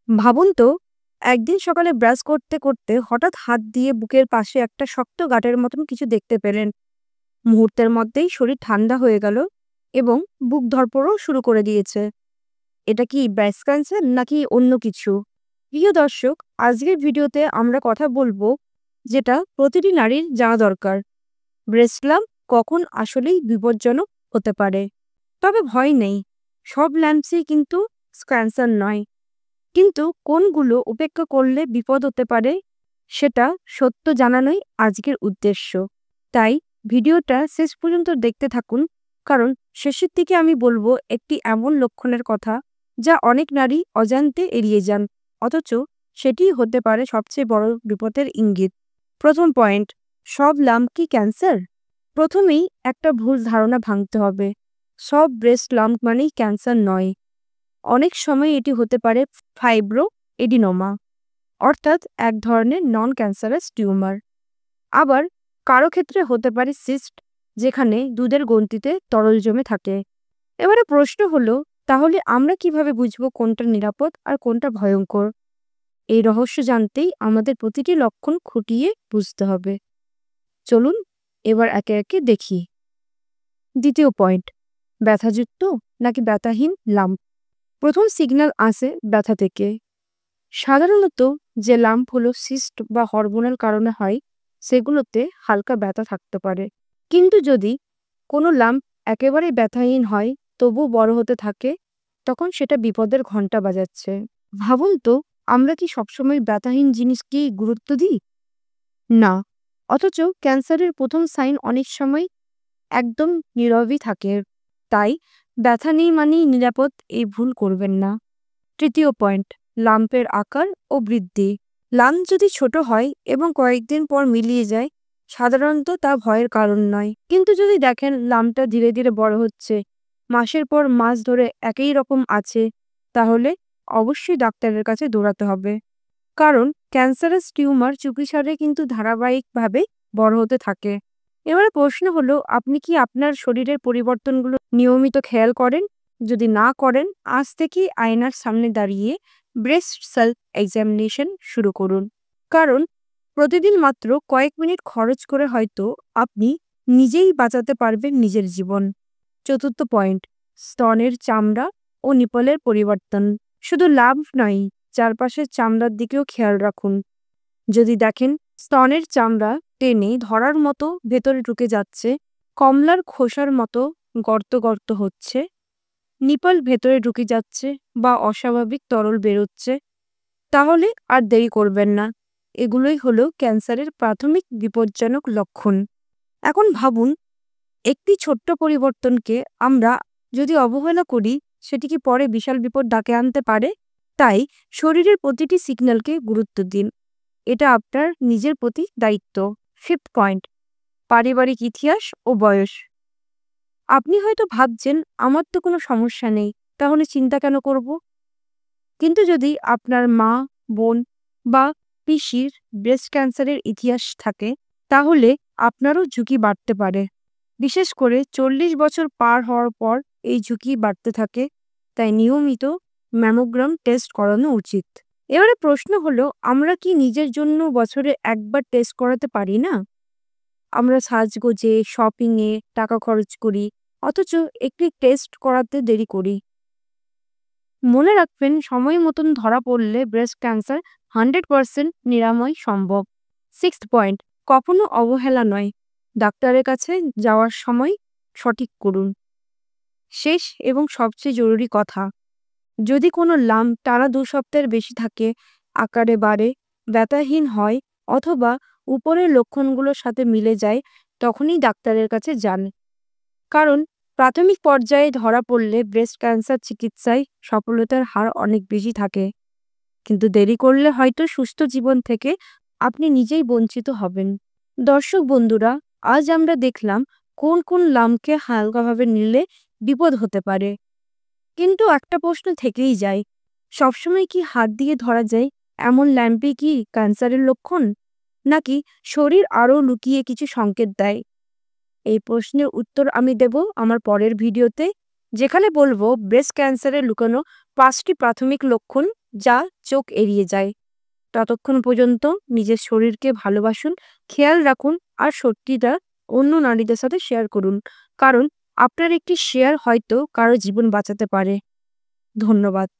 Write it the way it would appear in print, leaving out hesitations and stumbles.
ভাবুন তো, একদিন সকালে ব্রাশ করতে করতে হঠাৎ হাত দিয়ে বুকের পাশে একটা শক্ত গাঁটের মতন কিছু দেখতে পেলেন। মুহূর্তের মধ্যেই শরীর ঠান্ডা হয়ে গেল এবং বুক ধড়ফড়ও শুরু করে দিয়েছে। এটা কি ব্রেস্ট ক্যান্সার নাকি অন্য কিছু? প্রিয় দর্শক, আজকের ভিডিওতে আমরা কথা বলবো যেটা প্রতিটি নারীর জানা দরকার। ব্রেস্ট ল্যাম্প কখন আসলেই বিপজ্জনক হতে পারে। তবে ভয় নেই, সব ল্যাম্পসই কিন্তু ক্যান্সার নয়। কিন্তু কোনগুলো উপেক্ষা করলে বিপদ হতে পারে সেটা সত্য জানানোই আজকের উদ্দেশ্য। তাই ভিডিওটা শেষ পর্যন্ত দেখতে থাকুন, কারণ শেষের দিকে আমি বলবো একটি এমন লক্ষণের কথা যা অনেক নারী অজান্তে এড়িয়ে যান, অথচ সেটিই হতে পারে সবচেয়ে বড় বিপদের ইঙ্গিত। প্রথম পয়েন্ট, সব লাম্প কি ক্যান্সার? প্রথমেই একটা ভুল ধারণা ভাঙতে হবে। সব ব্রেস্ট লাম্প মানেই ক্যান্সার নয়। অনেক সময় এটি হতে পারে ফাইব্রো এডিনোমা, অর্থাৎ এক ধরনের নন ক্যান্সারাস টিউমার। আবার কারো ক্ষেত্রে হতে পারে সিস্ট, যেখানে দুধের গ্রন্থিতে তরল জমে থাকে। এবারে প্রশ্ন হলো, তাহলে আমরা কিভাবে বুঝবো কোনটা নিরাপদ আর কোনটা ভয়ঙ্কর? এই রহস্য জানতেই আমাদের প্রতিটি লক্ষণ খুঁটিয়ে বুঝতে হবে। চলুন এবার একে একে দেখি। দ্বিতীয় পয়েন্ট, ব্যথাযুক্ত নাকি ব্যথাহীন লাম্প। প্রথম সিগন্যাল আসে ব্যথা থেকে। সাধারণত যে লাম্প হলো সিস্ট বা হরমোনাল কারণে হয়, সেগুলোতে হালকা ব্যথা থাকতে পারে। কিন্তু যদি কোনো লাম্প একেবারেই ব্যথাহীন হয় তবু বড় হতে থাকে, তখন সেটা বিপদের ঘন্টা বাজাচ্ছে। ভাবুন তো, আমরা কি সবসময় ব্যথাহীন জিনিসকেই গুরুত্ব দিই? না। অথচ ক্যান্সারের প্রথম সাইন অনেক সময় একদম নীরবই থাকে। তাই ব্যথা নেই মানেই নিরাপদ, এই ভুল করবেন না। তৃতীয় পয়েন্ট, লাম্পের আকার ও বৃদ্ধি। লাম্প যদি ছোট হয় এবং কয়েকদিন পর মিলিয়ে যায়, সাধারণত তা ভয়ের কারণ নয়। কিন্তু যদি দেখেন লাম্পটা ধীরে ধীরে বড় হচ্ছে, মাসের পর মাস ধরে একই রকম আছে, তাহলে অবশ্যই ডাক্তারের কাছে দৌড়াতে হবে। কারণ ক্যান্সারাস টিউমার চিকিৎসারে কিন্তু ধারাবাহিকভাবে বড় হতে থাকে। এবারে প্রশ্ন হলো, আপনি কি আপনার শরীরের পরিবর্তনগুলো নিয়মিত খেয়াল করেন? যদি না করেন, আজ থেকেই আয়নার সামনে দাঁড়িয়ে ব্রেস্ট সেলফ এক্সামিনেশন শুরু করুন। কারণ প্রতিদিন মাত্র কয়েক মিনিট খরচ করে হয়তো আপনি নিজেই বাঁচাতে পারবেন নিজের জীবন। চতুর্থ পয়েন্ট, স্তনের চামড়া ও নিপলের পরিবর্তন। শুধু লাভ নয়, চারপাশের চামড়ার দিকেও খেয়াল রাখুন। যদি দেখেন স্তনের চামড়া টেনে ধরার মতো ভেতরে ঢুকে যাচ্ছে, কমলার খোসার মতো গর্ত গর্ত হচ্ছে, নিপল ভেতরে ঢুকে যাচ্ছে বা অস্বাভাবিক তরল বেরোচ্ছে, তাহলে আর দেরি করবেন না। এগুলোই হলো ক্যান্সারের প্রাথমিক বিপজ্জনক লক্ষণ। এখন ভাবুন, একটি ছোট্ট পরিবর্তনকে আমরা যদি অবহেলা করি, সেটি কি পরে বিশাল বিপদ ডেকে আনতে পারে? তাই শরীরের প্রতিটি সিগন্যালকে গুরুত্ব দিন। এটা আপনার নিজের প্রতি দায়িত্ব। ফিফথ পয়েন্ট, পারিবারিক ইতিহাস ও বয়স। আপনি হয়তো ভাবছেন, আমার তো কোনো সমস্যা নেই, তাহলে চিন্তা কেন করব? কিন্তু যদি আপনার মা, বোন বা পিসির ব্রেস্ট ক্যান্সারের ইতিহাস থাকে, তাহলে আপনারও ঝুঁকি বাড়তে পারে। বিশেষ করে 40 বছর পার হওয়ার পর এই ঝুঁকি বাড়তে থাকে। তাই নিয়মিত ম্যামোগ্রাম টেস্ট করানো উচিত। এবারে প্রশ্ন হলো, আমরা কি নিজের জন্য বছরে একবার টেস্ট করাতে পারি না? আমরা সাজগোজে, শপিংয়ে টাকা খরচ করি, অথচ একটি টেস্ট করাতে দেরি করি। মনে রাখবেন, সময় মতন ধরা পড়লে ব্রেস্ট ক্যান্সার 100% নিরাময় সম্ভব। সিক্সথ পয়েন্ট, কখনো অবহেলা নয়, ডাক্তারের কাছে যাওয়ার সময় সঠিক করুন। শেষ এবং সবচেয়ে জরুরি কথা, যদি কোনো লাম্প টানা 2 সপ্তাহের বেশি থাকে, আকারে বাড়ে, ব্যথাহীন হয় অথবা উপরের লক্ষণগুলোর সাথে মিলে যায়, তখনই ডাক্তারের কাছে যান। কারণ প্রাথমিক পর্যায়ে ধরা পড়লে ব্রেস্ট ক্যান্সার চিকিৎসায় সফলতার হার অনেক বেশি থাকে। কিন্তু দেরি করলে হয়তো সুস্থ জীবন থেকে আপনি নিজেই বঞ্চিত হবেন। দর্শক বন্ধুরা, আজ আমরা দেখলাম কোন কোন লাম্পকে হালকাভাবে নিলে বিপদ হতে পারে। কিন্তু একটা প্রশ্ন থেকেই যায়, সবসময় কি হাত দিয়ে ধরা যায় এমন ল্যাম্পই কি ক্যান্সারের লক্ষণ, নাকি শরীর আরও লুকিয়ে কিছু সংকেত দেয়? এই প্রশ্নের উত্তর আমি দেব আমার পরের ভিডিওতে। যেখানে বলবো ব্রেস্ট ক্যান্সারের লুকানো 5টি প্রাথমিক লক্ষণ যা চোখ এড়িয়ে যায়। ততক্ষণ পর্যন্ত নিজের শরীরকে ভালোবাসুন, খেয়াল রাখুন আর সত্যিটা অন্য নারীদের সাথে শেয়ার করুন, কারণ আপনার একটি শেয়ার হয়তো কারো জীবন বাঁচাতে পারে। ধন্যবাদ।